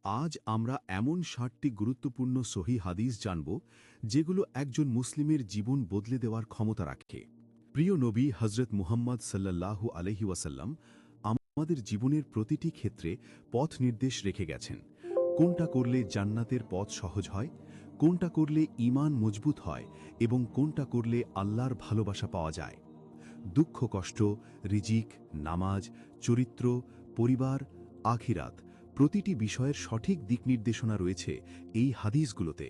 আজ আমরা এমন ৬০টি গুরুত্বপূর্ণ সহি হাদিস জানব যেগুলো একজন মুসলিমের জীবন বদলে দেওয়ার ক্ষমতা রাখে। প্রিয় নবী হজরত মুহাম্মদ সাল্লাল্লাহু আলাইহি ওয়াসাল্লাম আমাদের জীবনের প্রতিটি ক্ষেত্রে পথ নির্দেশ রেখে গেছেন। কোনটা করলে জান্নাতের পথ সহজ হয়, কোনটা করলে ঈমান মজবুত হয় এবং কোনটা করলে আল্লাহর ভালোবাসা পাওয়া যায়। দুঃখ কষ্ট, রিজিক, নামাজ, চরিত্র, পরিবার, আখিরাত প্রতিটি বিষয়ের সঠিক দিক নির্দেশনা রয়েছে এই হাদিসগুলোতে।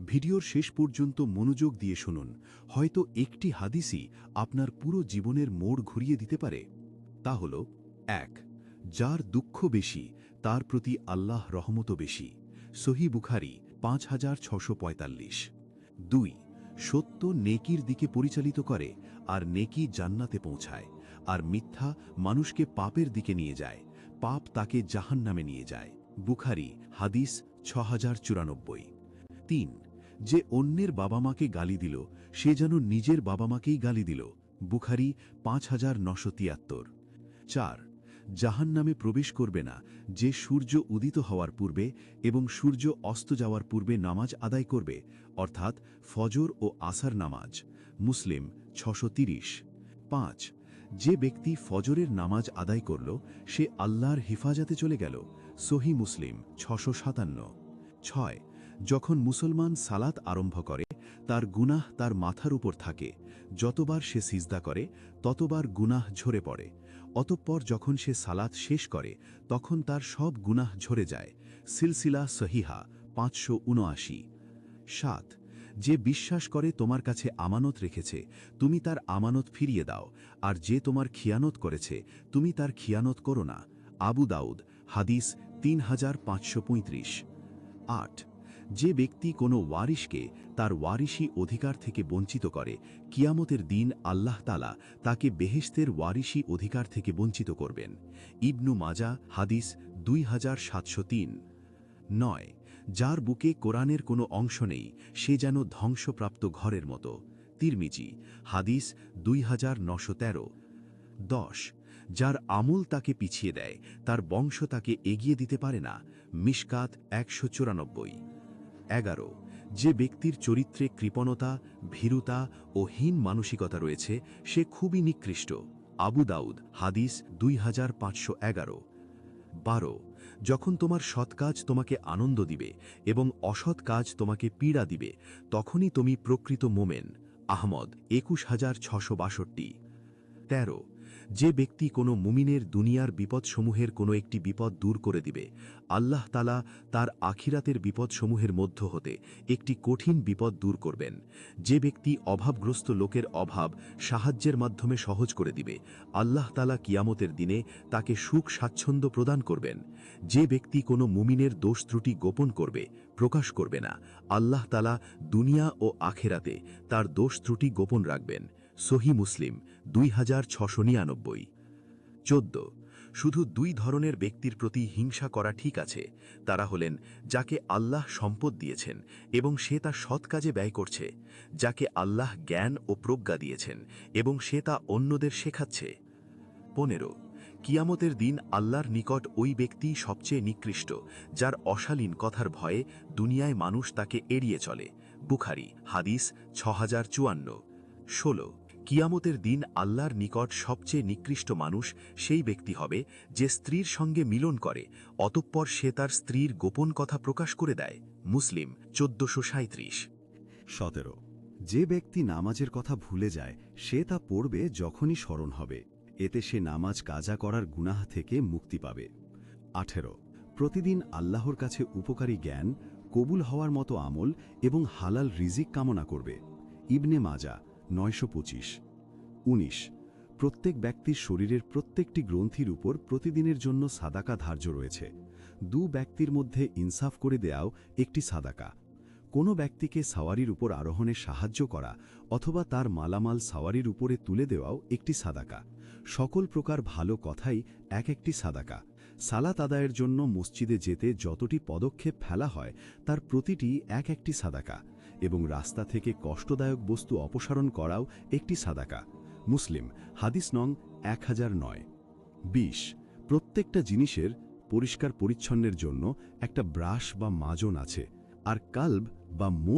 ভিডিওর শেষ পর্যন্ত মনোযোগ দিয়ে শুনুন, হয়তো একটি হাদিসই আপনার পুরো জীবনের মোড় ঘুরিয়ে দিতে পারে। তা হল ১. যার দুঃখ বেশি তার প্রতি আল্লাহ রহমতও বেশি। সহিহ বুখারী ৫৬৪৫। ২. সত্য নেকির দিকে পরিচালিত করে আর নেকি জান্নাতে পৌঁছায়, আর মিথ্যা মানুষকে পাপের দিকে নিয়ে যায়, পাপ তাকে জাহান্নামে নিয়ে যায়। বুখারী হাদিস ৬০৯৪। ৩. যে অন্যের বাবা মাকে গালি দিল সে যেন নিজের বাবা মাকেই গালি দিল। বুখারী ৫৯৭৩। ৪. জাহান্নামে প্রবেশ করবে না যে সূর্য উদিত হওয়ার পূর্বে এবং সূর্য অস্ত যাওয়ার পূর্বে নামাজ আদায় করবে, অর্থাৎ ফজর ও আসর নামাজ। মুসলিম ৬৩০। ৫. যে ব্যক্তি ফজরের নামাজ আদায় করল সে আল্লাহর হিফাজতে চলে গেল। সহিহ মুসলিম ৬৫৭। ৬. যখন মুসলমান সালাত আরম্ভ করে তার গুনাহ তার মাথার উপর থাকে, যতবার সে সিজদা করে ততবার গুনাহ ঝরে পড়ে, অতঃপর যখন সে সালাত শেষ করে তখন তার সব গুনাহ ঝরে যায়। সিলসিলা সহিহা ৫৭৯। ৭. যে বিশ্বাস করে তোমার কাছে আমানত রেখেছে তুমি তার আমানত ফিরিয়ে দাও, আর যে তোমার খিয়ানত করেছে তুমি তার খিয়ানত করো না। আবু দাউদ হাদিস ৩৫৩৫। ৮. যে ব্যক্তি কোনো ওয়ারিশকে তার ওয়ারিশি অধিকার থেকে বঞ্চিত করে, কিয়ামতের দিন আল্লাহ তাআলা তাকে বেহেশতের ওয়ারিশি অধিকার থেকে বঞ্চিত করবেন। ইবনু মাজাহ হাদিস ২৭০৩। ৯. যার বুকে কোরআনের কোনো অংশ নেই সে যেন ধ্বংসপ্রাপ্ত ঘরের মতো। তিরমিজি হাদিস ২৯১৩। ১০. যার আমল তাকে পিছিয়ে দেয় তার বংশ তাকে এগিয়ে দিতে পারে না। মিশকাত ১৯৪। ১১. যে ব্যক্তির চরিত্রে কৃপণতা, ভীরুতা ও হীন মানসিকতা রয়েছে সে খুবই নিকৃষ্ট। আবু দাউদ হাদিস ২৫১১। ১২. যখন তোমার সৎ কাজ তোমাকে আনন্দ দিবে এবং অসৎ কাজ তোমাকে পীড়া দিবে তখনই তুমি প্রকৃত মোমেন। আহমদ ২১৬৬২। ১৩. যে ব্যক্তি কোনো মুমিনের দুনিয়ার বিপদসমূহের কোনো একটি বিপদ দূর করে দিবে, আল্লাহ তাআলা তার আখিরাতের বিপদসমূহের মধ্য হতে একটি কঠিন বিপদ দূর করবেন। যে ব্যক্তি অভাবগ্রস্ত লোকের অভাব সাহায্যের মাধ্যমে সহজ করে দিবে, আল্লাহ তাআলা কিয়ামতের দিনে তাকে সুখ স্বাচ্ছন্দ্য প্রদান করবেন। যে ব্যক্তি কোনো মুমিনের দোষ ত্রুটি গোপন করবে, প্রকাশ করবে না, আল্লাহ তাআলা দুনিয়া ও আখিরাতে তার দোষ ত্রুটি গোপন রাখবেন। সহিহ মুসলিম ২৬৯৯। ১৪. শুধু দুই ধরনের ব্যক্তির প্রতি হিংসা করা ঠিক আছে, তারা হলেন যাকে আল্লাহ সম্পদ দিয়েছেন এবং সে তা সৎ কাজে ব্যয় করছে, যাকে আল্লাহ জ্ঞান ও প্রজ্ঞা দিয়েছেন এবং সে তা অন্যদের শেখাচ্ছে। ১৫. কিয়ামতের দিন আল্লাহর নিকট ওই ব্যক্তি সবচেয়ে নিকৃষ্ট যার অশালীন কথার ভয়ে দুনিয়ায় মানুষ তাকে এড়িয়ে চলে। বুখারী হাদিস ৬০৫৪। ১৬. কিয়ামতের দিন আল্লাহর নিকট সবচেয়ে নিকৃষ্ট মানুষ সেই ব্যক্তি হবে যে স্ত্রীর সঙ্গে মিলন করে অতঃপর সে তার স্ত্রীর গোপন কথা প্রকাশ করে দেয়। মুসলিম ১৪৩৭। ১৭. যে ব্যক্তি নামাজের কথা ভুলে যায় সে তা পড়বে যখনই স্মরণ হবে, এতে সে নামাজ কাজা করার গুনাহ থেকে মুক্তি পাবে। ১৮. প্রতিদিন আল্লাহর কাছে উপকারী জ্ঞান, কবুল হওয়ার মতো আমল এবং হালাল রিজিক কামনা করবে। ইবনে মাজাহ ৯২৫। ১৯. প্রত্যেক ব্যক্তির শরীরের প্রত্যেকটি গ্রন্থির উপর প্রতিদিনের জন্য সাদাকা ধার্য রয়েছে। দু ব্যক্তির মধ্যে ইনসাফ করে দেওয়াও একটি সাদাকা। কোনো ব্যক্তিকে সাওয়ারির উপর আরোহণে সাহায্য করা অথবা তার মালামাল সাওয়ারির উপরে তুলে দেওয়াও একটি সাদাকা। সকল প্রকার ভালো কথাই এক একটি সাদাকা। সালাত আদায়ের জন্য মসজিদে যেতে যতটি পদক্ষেপ ফেলা হয় তার প্রতিটি এক একটি সাদাকা, এবং রাস্তা থেকে কষ্টদায়ক বস্তু অপসারণ করাও একটি সাদাকা। মুসলিম হাদিস নং ১০০৯। ২০. প্রত্যেকটা জিনিসের পরিষ্কার পরিচ্ছন্নের জন্য একটা ব্রাশ বা মাজন আছে, আর কালব বা মন